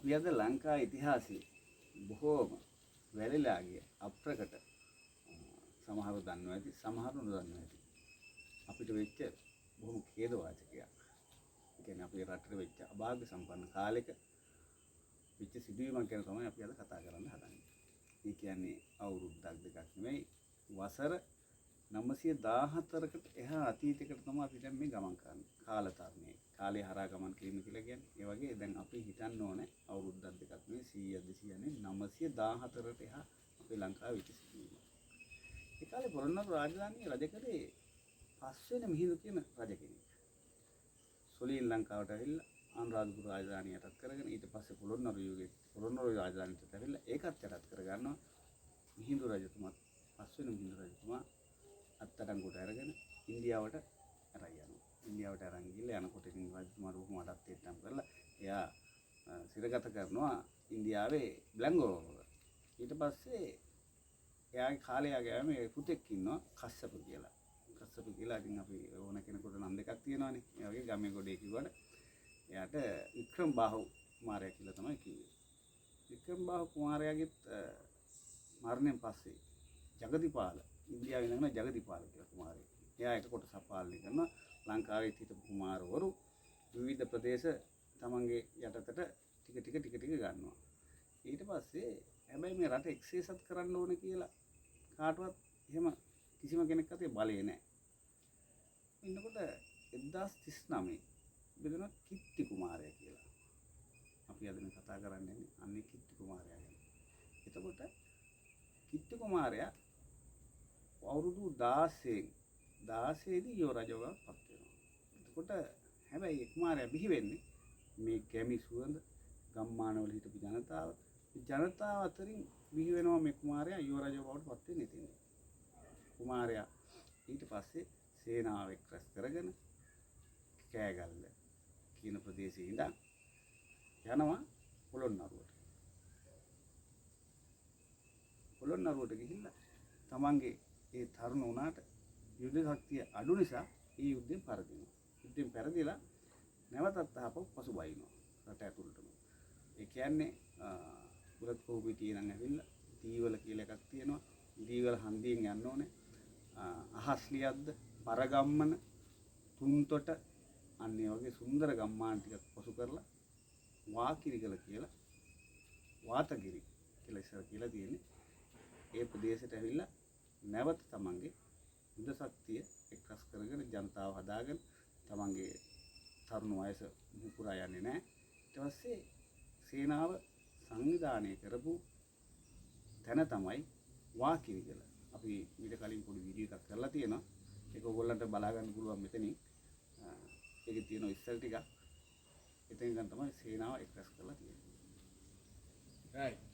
අපි අද ලංකා ඉතිහාසයේ බොහෝම වැළලා ගිය අප්‍රකට සමහරව දන්නවා ඇති සමහරව නොදන්නවා ඇති අපිට වෙච්ච බොහොම ඛේදවාචකයක්. ඒ කියන්නේ අපේ රටේ වෙච්ච අභාග්‍ය සම්පන්න කාලෙක වෙච්ච සිදුවීමක් ගැන තමයි අපි අද කතා කරන්න හදන්නේ. ඒ කියන්නේ අවුරුද්දක් දෙකක් නෙමෙයි වසර 914කට එහා අතීතයකට තමයි අපි දැන් මේ ගමන් කරන්නේ. කාලතරණයේ කාලය හරහා ගමන් කිරීම කියලා කියන්නේ. ඒ වගේ දැන් අපි හිතන්න ඕනේ අවුරුද්දක් දෙකක් නෙමෙයි 100 200 නෙමෙයි 914ට එහා අපේ ලංකාවේ වෙච්ච සිදුවීම. ඒ කාලේ පොළොන්නරු රාජධානියේ රජ කරේ පස්වෙනි මිහිඳු කියන රජ කෙනෙක්. සොලින් ලංකාවට ඇවිල්ලා අනුරාධපුර රාජධානිය යටත් කරගෙන ඊට පස්සේ පොළොන්නරු යුගයේ පොළොන්නරු රාජධානියට ඇවිල්ලා ඒකත් යටත් කරගන්නවා. මිහිඳු රජතුමා පස්වෙනි මිහිඳු රජතුමා අත්අඩංගුවට අරගෙන ඉන්දියාවට අරන් යනවා. ඉන්දියාවට අරන් ගිහලා යනකොට ඉතින් රජතුමාට බොහොම අඩත්තේට්ටම් කරලා එයා සිරගත කරනවා ඉන්දියාවේ බ්ලැන්ගෝවල. ඊට පස්සේ එයාගේ කාලේ යාගේ මේ පුතෙක් ඉන්නවා කස්සප කියලා. කස්සප කියලා ඉතින් අපි ඕන කෙනෙකුට නම් දෙකක් තියෙනවානේ. ඒ වගේ ගමේ ගොඩේ කිව්වට එයාට වික්‍රමබාහු කුමාරයා කියලා තමයි කිව්වේ. වික්‍රමබාහු කුමාරයාගෙත් මරණයෙන් පස්සේ ජගතිපාල ඉන්දියාවේ ඉඳන් ජගතිපාල කියලා කුමාරයෙක්. එයා එක කොටසක් පාලනය කරනවා. ලංකාවේ හිටපු කුමාරවරු විවිධ ප්‍රදේශ තමන්ගේ යටතට ටික ටික ගන්නවා. ඊට පස්සේ හැබැයි මේ රට එක්සේසත් කරන්න ඕනේ කියලා කාටවත් එහෙම කිසිම කෙනෙක් අතේ බලය නැහැ. ඉන්නකොට 1039 බෙදෙන කිත්ති කුමාරයා කියලා. අපි අද මේ කතා කරන්නේ අන්නේ කිත්ති කුමාරයා ගැන. එතකොට කිත්ති කුමාරයා අවුරුදු 16 දී යෝ රජවගක් පත් වෙනවා. එතකොට හැබැයි ඒ කුමාරයා බිහි වෙන්නේ මේ කැමි සුවඳ ගම්මානවල හිටපු ජනතාව අතරින් බිහි වෙනවා මේ කුමාරයා යෝ රජ බවට පත් වෙන්නේ ඉතින්. කුමාරයා ඊට පස්සේ සේනාව එක්රැස් කරගෙන කෑගල්ල කියන ප්‍රදේශයේ ඉඳන් යනවා පොළොන්නරුවට ගිහිල්ලා තමන්ගේ ඒ තරුණ වුණාට යුද්ධ ශක්තිය අඩු නිසා ඒ යුද්ධයෙන් පරදිනවා. යුද්ධයෙන් පරදිලා නැවතත් ආපහු පසුබහිනවා රට ඇතුළටම. ඒ කියන්නේ බුලත් කෝපිටියේ නම් ඇවිල්ලා දීවල කියලා එකක් තියෙනවා. දීවල හන්දියෙන් යන්න ඕනේ. අහස්ලියද්ද පරගම්මන තුන්තොට අන්න ඒ වගේ සුන්දර ගම්මාන ටිකක් පසු කරලා වාකිරිගල කියලා වාතගිරි කියලා ඉස්සර කියලා තියෙන්නේ. ඒ ප්‍රදේශයට ඇවිල්ලා නැවත තමන්ගේ යුද ශක්තිය එක්රස් කරගෙන ජනතාව හදාගෙන තමන්ගේ තරුණ වයස පුරා යන්නේ නැහැ. ඊට පස්සේ සේනාව සංවිධානය කරපු තැන තමයි වාකිරිගල. අපි ඊට කලින් පොඩි වීඩියෝ එකක් කරලා තියෙනවා. ඒක ඔයගොල්ලන්ට බලා ගන්න පුළුවන් මෙතනින්. ඒකේ තියෙන ඉස්සල් ටිකක්. එතෙන් ගන්න තමයි සේනාව එක්රස් කරලා තියෙන්නේ. right